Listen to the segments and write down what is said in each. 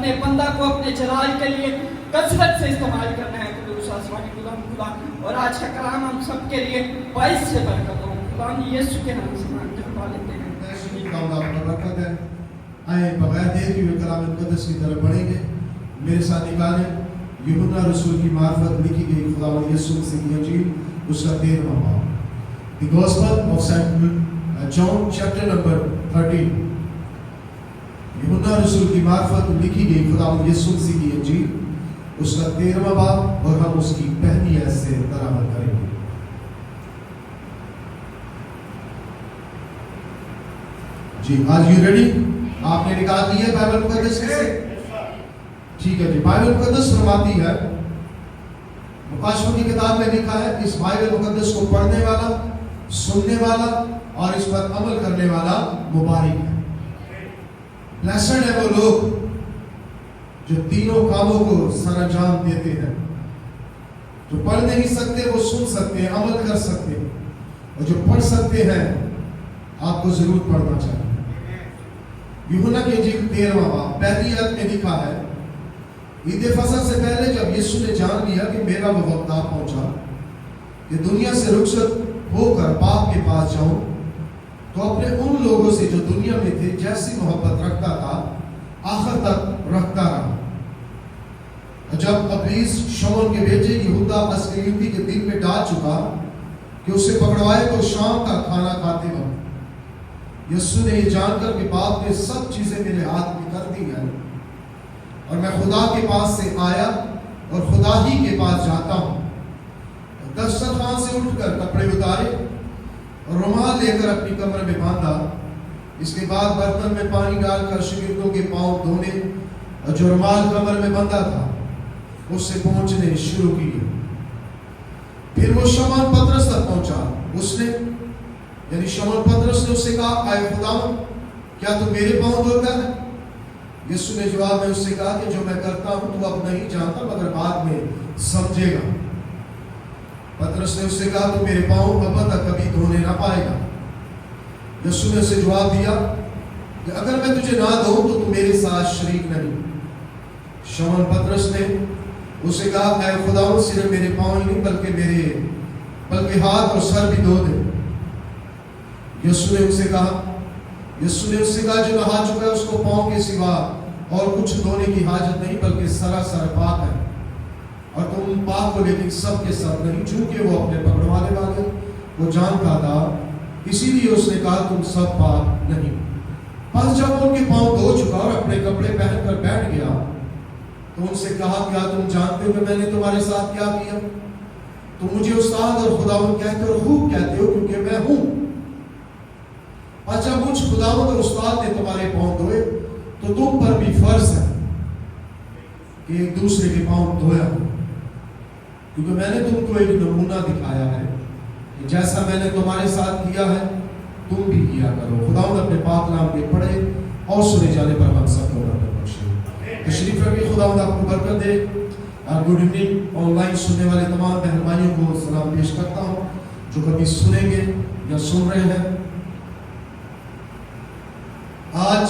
اپنے بندہ کو اپنے جلال کے لیے کثرت سے استعمال کرنا ہے قدوس آسمانی خدا اور آج کا کلام ہم سب کے لیے باعث سے برکت ہو خدا یسوع کے نام سے مانگتے لیتے ہیں خدا آپ کا برکت ہے. آئے بغیر دیر کے کلام مقدس کی طرف بڑھیں گے. میرے ساتھ نکالیں یوحنا رسول کی معرفت لکھی گئی خدا یسوع مسیح کی انجیل اس کا 13واں باب. The Gospel of St. John chapter number 13. یوحنا رسول کی معرفت لکھی گئی خدا یسوع مسیح کی انجیل اس کا 13واں باب اور ہم اس کی پہلی آیت سے تلاوت کریں گے. جی آج یو ریڈی؟ آپ نے نکال لی ہے بائبل مقدس سے؟ ٹھیک ہے جی. بائبل مقدس فرماتی ہے مکاشفہ کی کتاب میں لکھا ہے اس بائبل مقدس کو پڑھنے والا سننے والا اور اس پر عمل کرنے والا مبارک ہے. بلیسڈ ہے وہ لوگ جو تینوں کاموں کو سر انجام دیتے ہیں. جو پڑھ نہیں سکتے وہ سن سکتے ہیں عمل کر سکتے ہیں اور جو پڑھ سکتے ہیں آپ کو ضرور پڑھنا چاہیے. یوحنا کی انجیل 13واں باب پہلی آیت میں لکھا ہے عید فصح سے پہلے جب یسوع نے جان لیا کہ میرا وہ وقت آ پہنچا کہ دنیا سے رخصت ہو کر باپ کے پاس جاؤں تو اپنے ان لوگوں سے جو دنیا میں تھے جیسی محبت رکھتا تھا آخر تک رکھتا رہا. جب ابلیس شمعون کے بیٹے یہودا اسکریوتی کے دل میں ڈال چکا کہ اسے پکڑوائے تو شام کا کھانا کھاتے وقت یسوع نے یہ جان کر کہ باپ نے سب چیزیں میرے ہاتھ میں کر دی ہیں اور میں خدا کے پاس سے آیا اور خدا ہی کے پاس جاتا ہوں. دسترخوان سے اٹھ کر کپڑے اتارے اور رومال لے کر اپنی کمر میں باندھا. اس کے بعد برتن میں پانی ڈال کر شاگردوں کے پاؤں دھونے اور جو رومال کمر میں بندھا تھا اس سے پہنچنے شروع کیے. پھر وہ شمعون پترس تک پہنچا. اس نے یعنی شمعون پترس نے اس سے کہا اے خداوند کیا تو میرے پاؤں دھوتا ہے؟ یسوع نے جواب میں اس سے کہا کہ جو میں کرتا ہوں تو اب نہیں جانتا مگر بعد میں سمجھے گا. پترس نے اس سے کہا تو میرے پاؤں اب تک کبھی دھونے نہ پائے گا. یسوع نے اسے جواب دیا کہ اگر میں تجھے نہ دھوؤں تو تم میرے ساتھ شریک نہیں. شمعون پترس نے اسے کہا اے خداوند صرف میرے پاؤں ہی نہیں بلکہ ہاتھ اور سر بھی دھو دے. یسوع نے اس سے کہا جو نہا چکا ہے اس کو پاؤں کے سوا اور کچھ دھونے کی حاجت نہیں بلکہ سراسر پاک ہے. اور تم پاک ہو لیکن سب کے سب نہیں. چونکہ وہ اپنے پکڑوانے والے وہ جانتا تھا اسی لیے اس نے کہا تم سب پاک نہیں. پس جب ان کے پاؤں دھو چکا اور اپنے کپڑے پہن کر بیٹھ گیا تو ان سے کہا کیا تم جانتے ہو کہ میں نے تمہارے ساتھ کیا کیا؟ تم مجھے استاد اور خداوند کہتے ہو اور خوب کہتے ہو کیونکہ میں ہوں. اچھا مجھ خداوند اور استاد نے تمہارے پاؤں دھوئے تو تم پر بھی فرض ہے کہ ایک دوسرے کے پاؤں دھویا ہو. کیونکہ میں نے تم کو ایک نمونہ دکھایا ہے کہ جیسا میں نے تمہارے ساتھ کیا ہے تم بھی کیا کرو. خداوند اپنے پاک کلام کے پڑھے اور سنے جانے پر ہم سب کو برکت بخشے. تشریف رکھیں. خداوند آپ کو برکت دے. Good evening. آن لائن سننے والے تمام بہن بھائیوں کو سلام پیش کرتا ہوں جو کبھی سنیں گے یا سن رہے ہیں. آج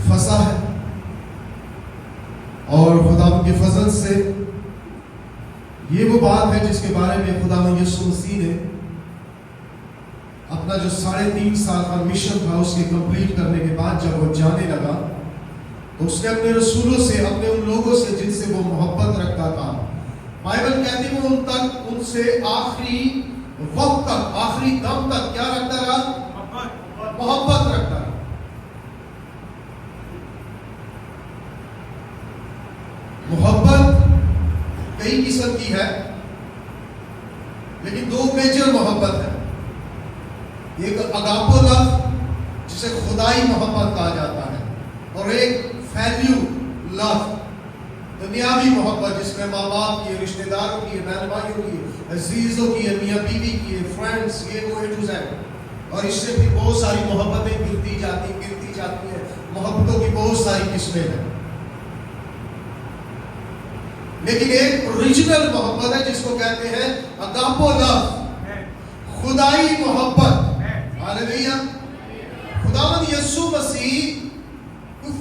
فصح ہے اور خداوند کے فضل سے یہ وہ بات ہے جس کے بارے میں خداوند یسوع مسیح نے اپنا جو 3.5 سال کا مشن تھا اس کے کمپلیٹ کرنے کے بعد جب وہ جانے لگا تو اس نے اپنے رسولوں سے اپنے ان لوگوں سے جن سے وہ محبت رکھتا تھا بائبل کہتی وہ ان سے آخری وقت تک آخری دم تک کیا رکھتا رہا؟ محبت رکھتا رہا. محبت کئی قسم کی ہے لیکن 2 میجر محبت ہے. ایک اگاپو لو جسے خدائی محبت کہا جاتا ہے اور ایک فیلیو لو دنیاوی محبت جس میں ماں باپ کی رشتہ داروں کی بہن بھائیوں کی عزیزوں کی میاں بیوی کی فرینڈس یہ وہ اے ٹو زیڈ. اور اس سے بھی بہت ساری محبتیں گرتی جاتی ہیں. محبتوں کی بہت ساری قسمیں ہیں لیکن ایک اوریجنل محبت ہے جس کو کہتے ہیں اگاپو لو خدائی محبت. ہاللیلویا. خداوند یسوع مسیح کوئی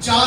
4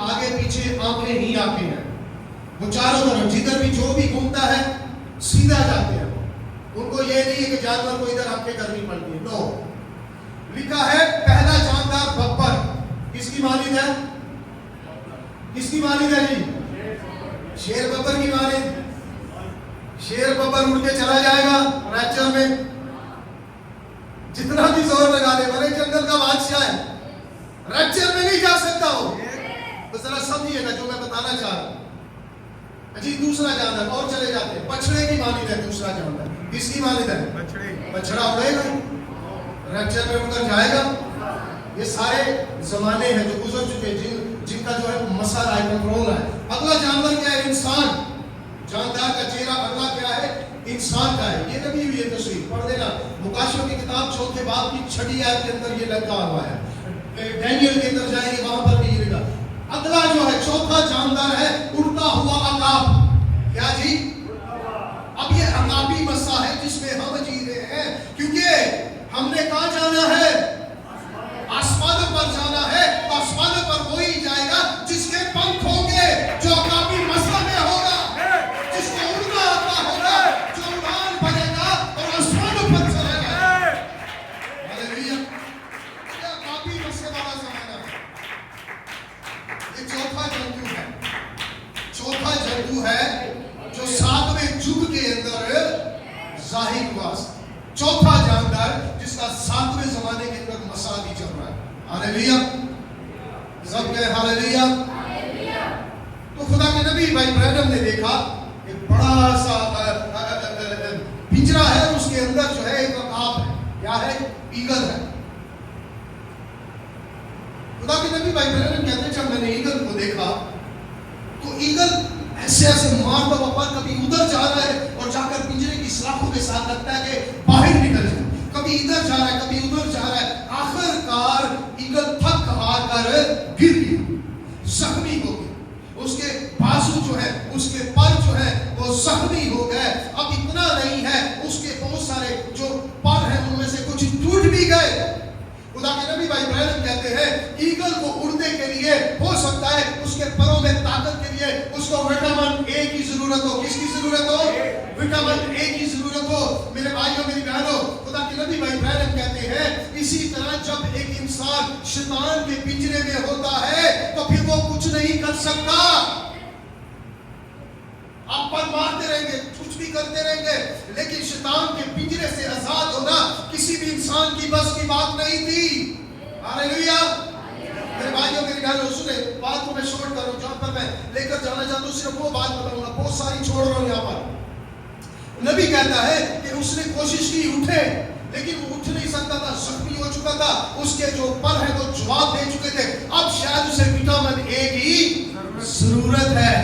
آگے پیچھے آنکھیں ہی آنکھیں ہیں. وہ چاروں طرف جدھر بھی جو بھی گھومتا ہے سیدھا جاتے ہیں. ان کو یہ نہیں ہے کہ جانور کو ادھر آنکھیں کرنی پڑتی ہے. نو. لکھا ہے پہلا جاندار ببر کس کی مانند ہے؟ کس کی مانند ہے جی؟ شیر ببر کی مانند. شیر ببر اڑ کے چلا جائے گا ریپچر میں, جتنا بھی زور لگا لے, بھلے جنگل کا بادشاہ ہے, ریپچر میں نہیں جا سکتا ہو. تو ذرا سمجھیے گا جو میں بتانا چاہ رہا ہوں. جی دوسرا جاندار اور چلے جاتے ہیں. بچڑے کی مانند ہے دوسرا جاندار. کس کی مانند ہے؟ بچڑا اڑے گا, ریپچر میں اڑ کر جائے گا. یہ سارے زمانے ہیں جو گزر چکے, جن کا جو ہے مسئلہ ہے, کنٹرول ہے. اگلا جانور کیا ہے؟ انسان. جاندار کا چہرہ اگلا کیا ہے؟ انسان کا ہے. یہ نبی بھی یہ تصویر پڑھ دینا, مکاشفہ کی کتاب 4 باب کی 6 آیت کے اندر یہ لکھا ہوا ہے. ڈینیل کے اندر جائیں گے وہاں پر بھی یہ لکھا. اگلا جو ہے چوتھا جاندار ہے اڑتا ہوا عقاب. کیا جی؟ اب یہ عقابی مسئلہ ہے جس میں ہم جی رہے ہیں, کیونکہ ہم نے کہاں جانا ہے؟ آسمانوں پر جانا ہے. تو آسمانوں پر وہی جائے گا جس کے پنکھ ہوں گے, جو عقابی مسئلہ میں ہوگا, جس کو اڑنا آتا ہوگا, جو اڑان بھرے گا اور آسمانوں پر چلے گا. ہاللیلویا. یہ عقابی مسئلے والا زمانہ ہے. یہ چوتھا جنتو ہے. چوتھا جنتو ہے جو 7ویں جگ کے اندر ظاہر ہوا. چوتھا جاندار جس کا 7ویں زمانے کے اندر مسئلہ بھی چل رہا ہے. ہاللیلویا. سب کہے ہاللیلویا. تو خدا کے نبی بھائی برینم نے دیکھا ایک بڑا سا پنجرا ہے, اس کے اندر جو ہے ایک عقاب ہے. کیا ہے؟ ایگل ہے. خدا کے نبی بھائی برینم کہتے ہیں جب میں نے ایگل کو دیکھا تو ایگل ایسے ایسے مارتا ہوا کبھی ادھر جا رہا ہے اور جا کر پنجرے کی سلاخوں کے ساتھ لگتا ہے کہ باہر نکل جائے, کبھی ادھر جا رہا ہے کبھی ادھر جا رہا ہے. آخر کار ایگل تھک ہار کر گر گیا, زخمی ہو گیا. اس کے بازو جو ہے, اس کے پر جو ہے وہ زخمی ہو گئے. اب اتنا نہیں ہے, اس کے بہت سارے جو پر ہیں ان میں سے کچھ ٹوٹ بھی گئے. خدا کے نبی بھائی برہنم کہتے ہیں ایگل کو اڑنے کے لیے ہو سکتا ہے اس کے پروں میں طاقت کے لیے اس کو وٹامن اے کی ضرورت ہو. کس کی ضرورت ہو؟ وٹامن اے کی ضرورت ہو. میرے بھائیوں میری بہنوں, خدا کے نبی بھائی برہنم کہتے ہیں اسی طرح جب ایک انسان شیطان کے پنجرے میں ہوتا ہے تو پھر وہ کچھ نہیں کر سکتا. آپ پر مارتے رہیں گے, کچھ بھی کرتے رہیں گے, لیکن شیطان کے پنجرے سے آزاد ہونا کسی بھی انسان کی بس کی بات نہیں تھی. ہاللیلویا. میرے بھائیوں میری بہنوں سنیں, بات کو میں شارٹ کروں, جہاں پر میں لے کر جانا چاہتا ہوں صرف وہ بات بتاؤں گا, بہت ساری چھوڑ رہا ہوں یہاں پر. نبی کہتا ہے کہ اس نے کوشش کی اٹھے, لیکن وہ اٹھ نہیں سکتا تھا, زخمی ہو چکا تھا, اس کے جو پر ہیں وہ جواب دے چکے تھے. اب شاید اسے وٹامن اے کی ضرورت ہے.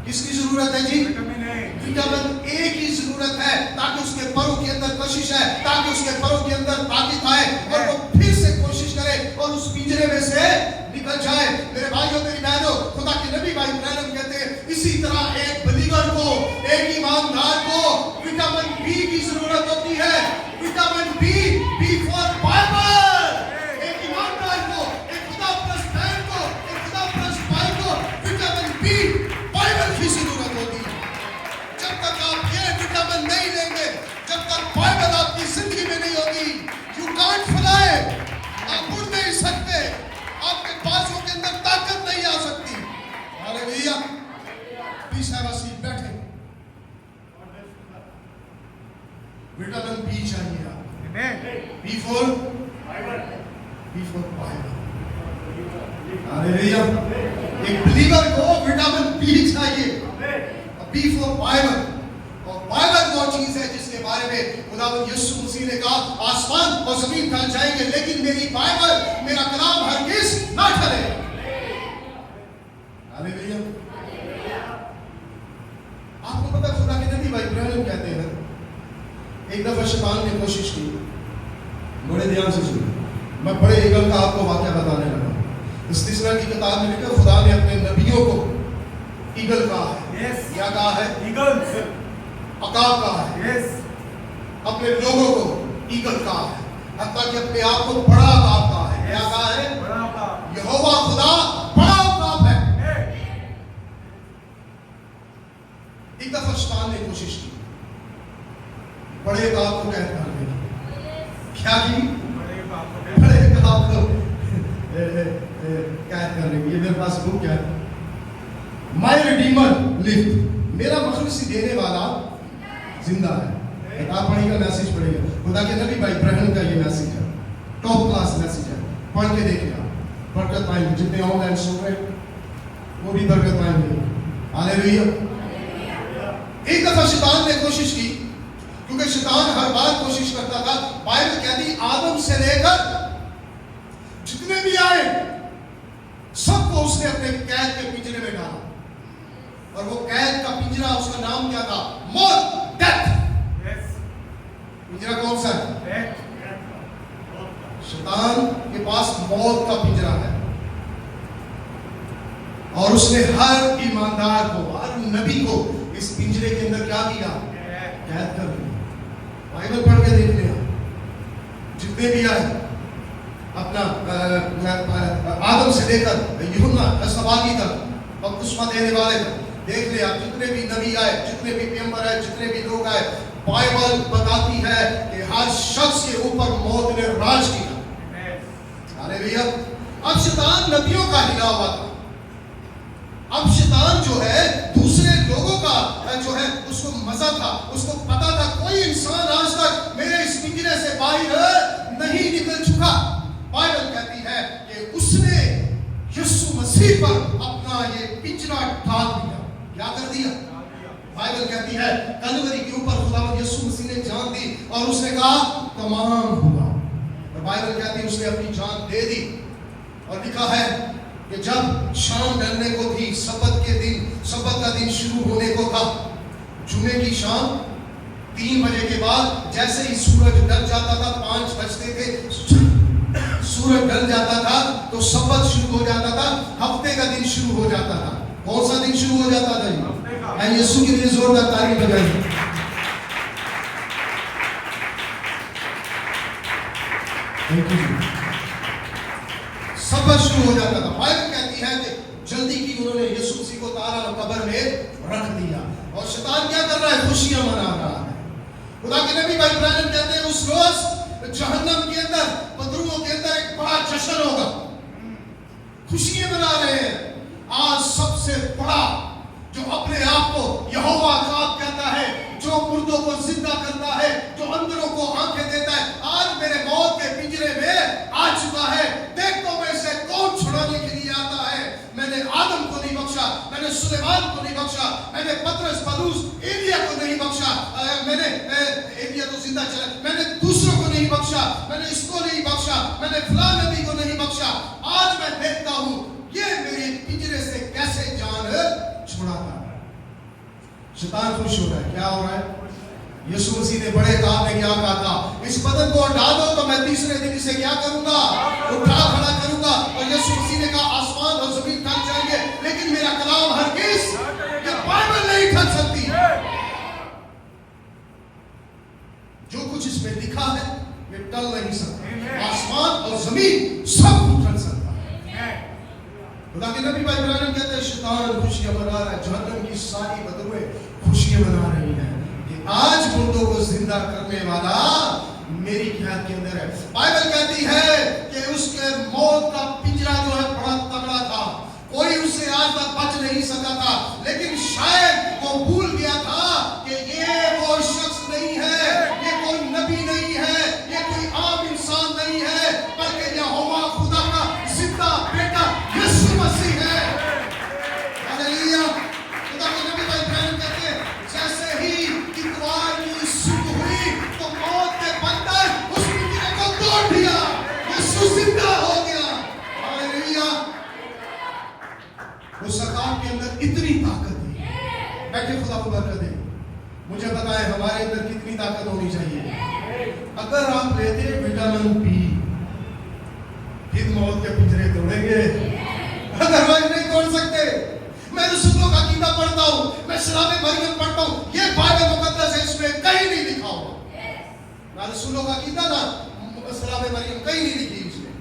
کس کی ضرورت ہے جی؟ وٹامن اے کی ضرورت ہے, تاکہ اس کے پروں کے اندر کشش ہے, تاکہ اس کے پروں کے اندر طاقت آئے اور وہ پھر سے کوشش کرے اور اس پنجرے میں سے نکل جائے. میرے بھائیوں میری بہنوں, خدا کے نبی بھائی برہنم کہتے ہیں اسی طرح ایک بلیور کو, ایک ایماندار کو وٹامن بی کی ضرورت ہوتی ہے. Vitamin B for Bible. ایک ایماندار کو, ایک خدا پرست بہن کو, ایک خدا پرست بھائی کو وٹامن بی بائبل کی ضرورت ہوتی ہے. جب تک آپ یہ وٹامن نہیں لیں گے, جب تک بائبل آپ کی زندگی میں نہیں ہوگی, یو کانٹ فلائی. آپ اڑ نہیں سکتے, آپ کے بازوں کے اندر طاقت نہیں آ سکتی. Hallelujah. Please have a seat, بیٹھیں. وٹامن بی چاہیے آپ. B for Bible. ہاللیلویا. ایک بلیور کو وٹامن بی چاہیے, بی فور بائبل. اور بائبل وہ چیز ہے جس کے بارے میں خداوند یسوع مسیح نے کہا آسمان اور زمین ٹل جائیں گے لیکن میری بائبل, میرا کلام ہرگز نہ ٹلے. ہاللیلویا. آپ کو پتہ خدا کے نبی بھائی برہنم کہتے ہیں ایک دفعہ شیطان نے کوشش کی. بڑے دھیان سے سنیں, میں بڑے ایگل کا آپ کو واقعہ بتانے لگا. استثنا کی کتاب میں لکھا خدا نے اپنے نبیوں کو ایگل کہا ہے. کیا کہا ہے؟ ایگل. عقاب کہا ہے. اپنے لوگوں کو ایگل کہا ہے, حتیٰ کہ اپنے آپ کو بڑا عقاب کہا ہے. کیا کہا ہے؟ یہوہ خدا بڑا قید کرنے کی. یہ میرے پاس بک ہے, مائی ریڈیمر لفٹ, میرا مخلصی دینے والا زندہ ہے. آپ پڑھیں گا, میسج پڑھیں گا. خدا کے نبی بھائی ابراہیم کا یہ میسج ہے, ٹاپ کلاس میسج ہے. پڑھ کے دیکھیں آپ, برکت پائیں گے. جتنے آن لائن سن رہے وہ بھی برکت پائیں گے. ہاللیلویا. ایک دفعہ شیطان نے کوشش کی, کیونکہ شیطان ہر بار کوشش کرتا تھا. بائبل کہتی آدم سے لے کر جتنے بھی آئے سب کو اس نے اپنے قید کے پنجرے میں ڈالا, اور وہ قید کا پنجرا, اس کا نام کیا تھا؟ موت, ڈیتھ. پنجرا کون سا ہے؟ شیطان کے پاس موت کا پنجرا ہے, اور اس نے ہر ایماندار کو, ہر نبی کو اس پنجرے کے اندر کیا کیا؟ قید کر دیا. بائبل پڑھ کے دیکھ لیں, جتنے بھی آئے اپنا آدم سے لے کر یوحنا رسواگی تک, بپتسمہ دینے والے تک, دیکھ لیں آپ جتنے بھی نبی آئے, جتنے بھی پیغمبر آئے, جتنے بھی لوگ آئے, بائبل بتاتی ہے کہ ہر شخص کے اوپر موت نے راج کیا. ہاللیلویا. اب شیطان نبیوں کا ہلا ہوا تھا. اب شیطان جو ہے دوسرے لوگوں کا جو ہے اس کو مزہ تھا, اس کو پتا تھا کوئی انسان آج تک میرے اس پنجرے سے باہر نہیں نکل چکا. بائبل کہتی ہے کہ اس نے یسوع مسیح پر اپنا یہ پنجرا ڈال دیا. کیا کر دیا؟ بائبل کہتی ہے کلوری کے اوپر خداوند یسوع مسیح نے جان دی, اور اس نے کہا تمام ہوا. اور بائبل کہتی ہے اس نے اپنی جان دے دی. اور لکھا ہے کہ جب شام ڈھلنے کو تھی, سبت کے دن, سبت کا دن شروع ہونے کو تھا, جمعے کی شام 3 بجے کے بعد جیسے ہی سورج ڈھل جاتا تھا, 5 بجتے تھے, سورج ڈھل جاتا تھا تو سبت شروع ہو جاتا تھا, ہفتے کا دن شروع ہو جاتا تھا. کون سا دن شروع ہو جاتا تھا؟ یسوع کے لیے زوردار تعریف بجائیے. سبت شروع ہو جاتا تھا. بائبل کہتی ہے کہ جلدی کی انہوں نے یسوع مسیح کو اتارا اور قبر میں رکھ دیا, اور شیطان کیا کر رہا ہے؟ خوشیاں منا رہا ہے. خدا کے نبی بھائی ابراہیم کہتے ہیں اس روز جہنم کے اندر, بدروؤں کے اندر ایک بڑا جشن ہوگا, خوشیاں منا رہے ہیں. آج سب سے بڑا جو اپنے آپ کو یہوہ خاب کہتا ہے, جو مردوں کو زندہ کرتا ہے, جو اندروں کو آنکھیں دیتا ہے, آج میرے موت کے پنجرے میں آ چکا ہے. دیکھو میں سے کون چھڑانے کے لیے آتا ہے. میں نے آدم کو نہیں بخشا, میں نے سلیمان کو نہیں بخشا, میں نے پطرس, پولس, ایلیا کو نہیں بخشا, میں نے ایلیا تو زندہ چلا, میں نے دوسروں کو نہیں بخشا, میں نے اس کو نہیں بخشا, میں نے فلاں نبی کو نہیں بخشا. آج میں دیکھتا ہوں یہ میرے پنجرے سے کیسے جان چھڑاتا ہے. شیطان خوش ہو رہا ہے. کیا ہو رہا ہے؟ یسوع مسیح نے بڑے کام میں کیا کہا تھا؟ اس بدن کو ہٹا دو تو میں تیسرے دن اسے کیا کروں گا؟ اٹھا کھڑا کروں گا. اور یسوع مسیح نے کہا آسمان اور زمین ٹھک جائیں گے لیکن میرا کلام ہرگز, یہ بائبل نہیں ٹھک سکتی. جو کچھ اس میں لکھا ہے یہ ٹل نہیں سکتا. آسمان اور زمین سب کچھ ٹل سکتا ہے. خدا کے نبی بھائی ابراہیم کہتے ہیں شیطان خوشیاں منا رہا ہے, جہنم کی ساری بدرویں خوشیاں منا رہی ہیں کہ آج مردوں کو زندہ کرنے والا میری قید کے اندر ہے. بائبل کہتی ہے کہ اس کے موت کا پنجرا جو ہے بڑا تگڑا تھا, کوئی اس سے آج تک بچ نہیں سکا تھا, لیکن شاید وہ بھول گیا تھا کہ یہ وہ شخص نہیں ہے, یہ کوئی نبی نہیں ہے, یہ کوئی عام انسان نہیں ہے, بلکہ یہوہ خدا کا زندہ بیٹا یسوع مسیح ہے. ہاللیلویا. خدا کے نبی بھائی ابراہیم کہتے ہیں جیسے ہی اتوار کی صبح ہوئی تو موت کے بندر اس پنجرے کو توڑ دیا, یسوع زندہ ہو گیا. ہاللیلویا. اس سرکار کے اندر اتنی طاقت ہے. بیٹھے, خدا کو برکت دے. مجھے بتائیں ہمارے اندر کتنی طاقت ہونی چاہیے. اگر آپ لیتے ہیں وٹامن بی پھر موت کے پنجرے توڑیں گے, ادروائز نہیں توڑ سکتے. میں رسولوں کا عقیدہ پڑھتا ہوں, میں شراب مریم پڑھتا ہوں, یہ بائبل مقدس ہے, اس میں کہیں نہیں لکھا ہوا. میں رسولوں کا عقیدہ نا شراب مریم کہیں نہیں لکھی, اس میں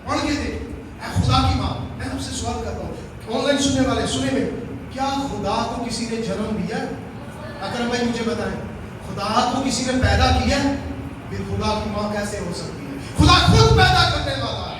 پڑھ کے دیکھ. اے خدا کی ماں, میں آپ سے سوال کرتا ہوں, آن لائن سننے والے سنے میں, کیا خدا کو کسی نے جنم دیا؟ اکرم بھائی مجھے بتائیں, خدا کو کسی نے پیدا کیا؟ پھر خدا کی ماں کیسے ہو سکتی ہے؟ خدا خود پیدا کرنے والا ہے.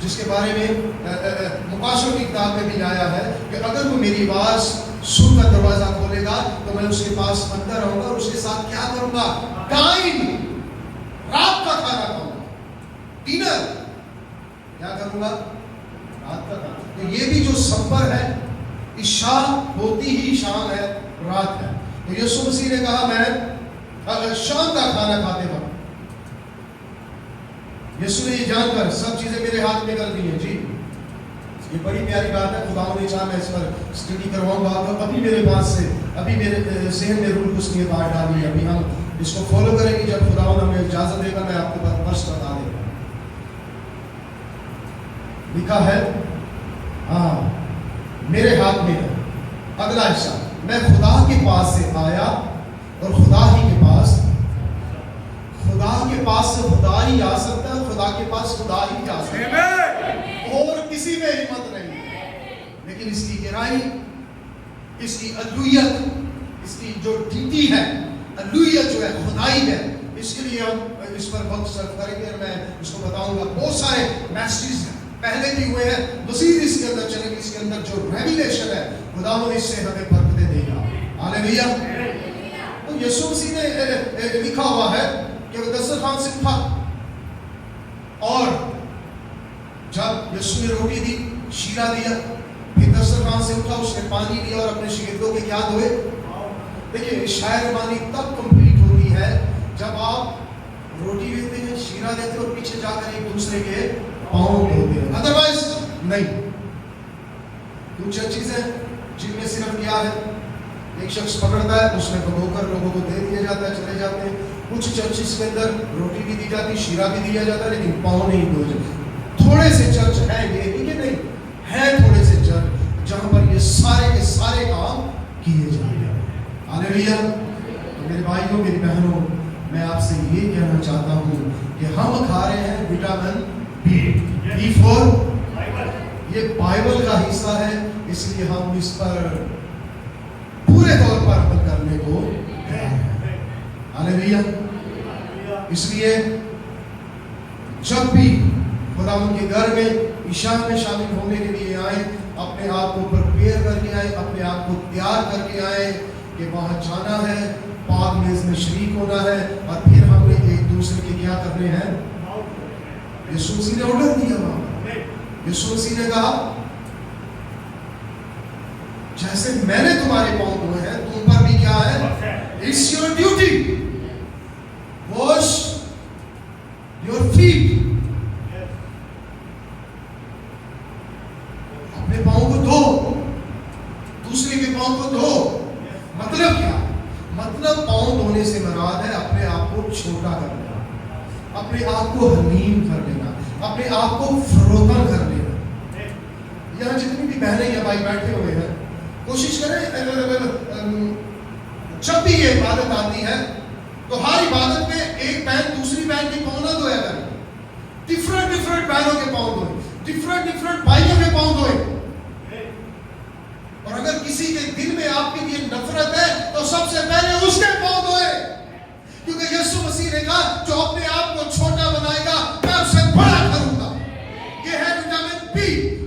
جس کے بارے میں مقاشوں کی کتاب میں بھی آیا ہے کہ اگر وہ میری آواز سن کر دروازہ کھولے گا تو میں اس کے پاس اندر رہوں گا اور اس کے ساتھ کیا کروں گا؟ ٹائم، رات کا کھانا کھاؤں گا، ڈنر کیا کروں گا؟ رات کا کھانا۔ تو یہ بھی جو سفر ہے، عشاء ہوتی ہی شام ہے، رات ہے۔ تو یسوع مسیح نے کہا میں شام کا کھانا کھاتے وقت، یسوع نے یہ جان کر سب چیزیں میرے ہاتھ میں کر دی ہیں۔ جی یہ بڑی پیاری بات ہے، خدا نے چاہا میں اس پر اسٹڈی کرواؤں گا۔ تو ابھی میرے پاس سے ابھی میرے ذہن میں روح اس نے بات ڈالی ہے، ابھی ہم اس کو فالو کریں گے۔ جب خدا ہمیں اجازت دے گا میں آپ کو ورس بتا دے گا۔ لکھا ہے ہاں میرے ہاتھ میں ہے، اگلا حصہ، میں خدا کے پاس سے آیا اور خدا ہی کے پاس، خدا کے پاس سے خدا ہی آ سکتا ہے، خدا کے پاس خدا ہی جا سکتا ہے، اور کسی میں ہمت نہیں ہے۔ لیکن اس کی گہرائی، اس کی الوہیت، اس کی جو ڈیوٹی ہے، الوہیت جو ہے خدائی ہے، اس کے لیے ہم اس پر وقت صرف کریں گے اور میں اس کو بتاؤں گا۔ بہت سارے میسیجز پہلے بھی ہوئے ہیں، مزید اس کے اندر چلیں گے۔ اس کے اندر جو ریویلیشن ہے خدا اس سے ہمیں برکتیں دے گا۔ ہاللیلویا۔ تو یسوع مسیح نے لکھا ہوا ہے کہ وہ دسترخوان سے اٹھا اور جب یسوع نے روٹی دی، شیرہ دیا، پھر دسترخوان سے اٹھا، اس نے پانی لیا اور اپنے شاگردوں کے کیا دھوئے۔ دیکھیے شاعر بانی تب کمپلیٹ ہوتی ہے جب آپ روٹی دیتے ہیں، شیرہ دیتے ہیں اور پیچھے جا کر ایک دوسرے کے پاؤں دھوتے ہیں، ادروائز نہیں۔ دو چار چیزیں جن میں صرف کیا ہے، ایک شخص پکڑتا ہے، اس میں بھگو کر لوگوں کو دے دیا جاتا ہے، چلے جاتے ہیں۔ کچھ چرچز کے اندر روٹی بھی دی جاتی، شیرہ بھی دیا جاتا ہے، لیکن پاؤں نہیں دھوئے جاتے۔ تھوڑے سے چرچ ہیں، یہ نہیں کہ نہیں ہے، تھوڑے سے چرچ جہاں پر یہ سارے کے سارے کام کیے جاتے ہیں۔ ہاللیلویا۔ میرے بھائیوں، میری بہنوں، میں آپ سے یہ کہنا چاہتا ہوں کہ ہم کھا رہے ہیں وٹامن B4، یہ بائبل کا حصہ ہے، اس لیے ہم اس پر پورے طور پر عمل کرنے کو ہاللیلویا۔ اس لیے جب بھی خدا ان کے گھر میں عشاء میں شامل ہونے کے لیے آئیں، اپنے آپ کو پریپیئر کر کے آئیں، اپنے آپ کو تیار کر کے آئیں کہ وہاں جانا ہے، پاک میز میں شریک ہونا ہے، اور پھر ہم نے ایک دوسرے کے کیا کرنے ہیں۔ یسوع مسیح نے آرڈر دیا، وہاں یسوع مسیح نے کہا جیسے میں نے تمہارے پاؤں دھوئے ہیں، تم پر بھی کیا ہے، it's your duty, wash your feet, اپنے پاؤں کو دھو، دوسرے کے پاؤں کو دھو۔ مطلب کیا؟ مطلب پاؤں دھونے سے مراد ہے اپنے آپ کو چھوٹا کر لینا، اپنے آپ کو حلیم کر لینا، اپنے آپ کو فروتن کر لینا۔ یہاں جتنی بھی بہنیں یا بھائی بیٹھے ہوئے ہیں، کوشش کریں جب بھی یہ عبادت آتی ہے تو ہر عبادت میں ایک بہن دوسری بہن کے پاؤں نہ دھویا کرے، ڈفرنٹ بہنوں کے پاؤں دھوئے، ڈفرنٹ بھائیوں کے پاؤں دھوئے۔ اور اگر کسی کے دل میں آپ کے لیے نفرت ہے تو سب سے پہلے اس کے پاؤں دھوئے، کیونکہ یسوع مسیح نے کہا جو اپنے آپ کو چھوٹا بنائے گا میں اسے بڑا کروں گا۔ یہ ہے وٹامن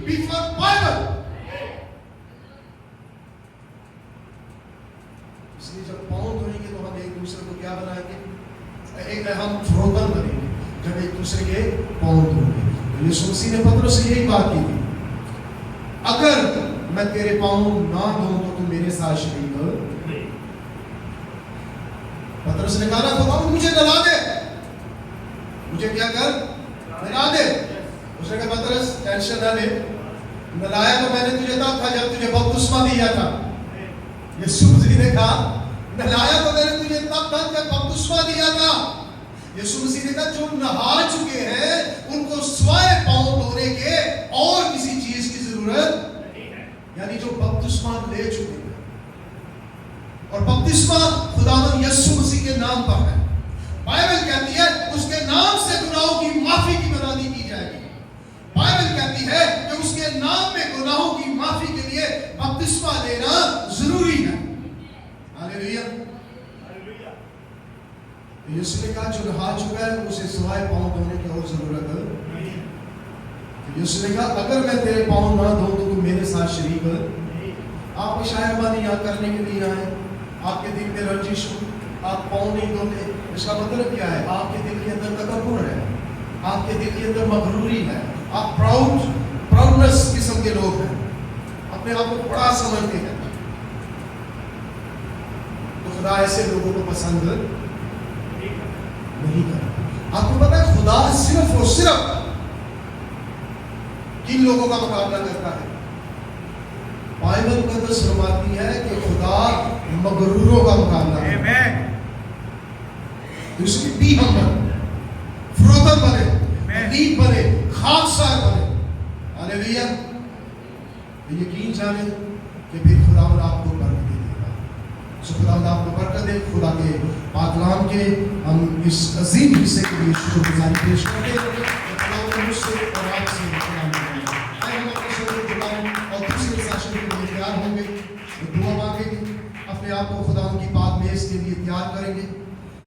بی فار بائبل۔ اس لیے جب پاؤں دھوئیں گے تو ہم ایک دوسرے کو کیا بنائیں گے، ہم فروتن بنیں گے جب ایک دوسرے کے پاؤں دھوئیں گے۔ یسوع مسیح نے پترس سے یہی بات کی تھی، اگر میں تیرے پاؤں نہ دھوں تو تم میرے ساتھ شریک ہو۔ پترس نے کہا خدا مجھے نلا دے، مجھے کیا کر، نلا دے۔ اس نے کہا پترس ٹینشن نہ لے، نلایا تو میں نے تجھے تب تھا جب تجھے بپتسمہ دیا تھا۔ یسوع مسیح نے کہا نلایا تو میں نے تجھے تب تھا جب بپتسمہ دیا تھا۔ یسوع مسیح نے کہا جو نہا چکے ہیں ان کو سوائے پاؤں دھونے کے اور کسی چیز کی ضرورت، یعنی جو بپتسمہ لے چکے ہیں، اور بپتسمہ خداوند یسوع مسیح کے نام پر ہے۔ بائبل کہتی ہے اس کے نام سے گناہوں کی معافی کی منادی کی جائے گی۔ بائبل کہتی ہے کہ اس کے نام میں گناہوں کی معافی کے لیے بپتسمہ لینا ضروری ہے۔ ہاللیلویا۔ یسوع نے کہا جو نہا چکا ہے اسے سوائے پاؤں دھونے کی اور ضرورت ہے۔ یسوع نے کہا اگر میں تیرے پاؤں نہ دھوں تو تم میرے ساتھ شریک ہو. آپ شاید بانی یاد کرنے کے لیے آئے, آپ کے دل میں رنجش ہو, آپ پاؤں نہیں دھوتے, اس کا مطلب کیا ہے؟ آپ کے دل کے اندر تکبر ہے, آپ کے دل کے اندر مغروری ہے, آپ پراؤڈنس قسم کے لوگ ہیں, اپنے آپ کو بڑا سمجھتے ہیں. تو خدا ایسے لوگوں کو پسند نہیں کرتا. آپ کو پتا ہے خدا صرف اور صرف کن لوگوں کا مقابلہ کرتا ہے؟ بائبل مقدس فرماتی ہے کہ خدا مغروروں کا مقابلہ کرتا ہے. اس کی بھی ہم بنے, فروتن بنے, ادیب بنے, خاکسار بنے. ہاللیلویا. یقین جانے کہ پھر خدا آپ کو برکت دے گا. سو خدا آپ کو برکت دے. خدا کے پاک کلام کے ہم اس عظیم حصے کے لیے شکر گزاری پیش کرتے ہیں. خدا مجھ سے اور آپ سے کلام کریں. ہم اپنے شکر گزار اور دوسرے سیشن کے لیے تیار ہوں گے, دعا مانگیں گے, اپنے آپ کو خدا کی پاک میز کے لیے تیار کریں گے.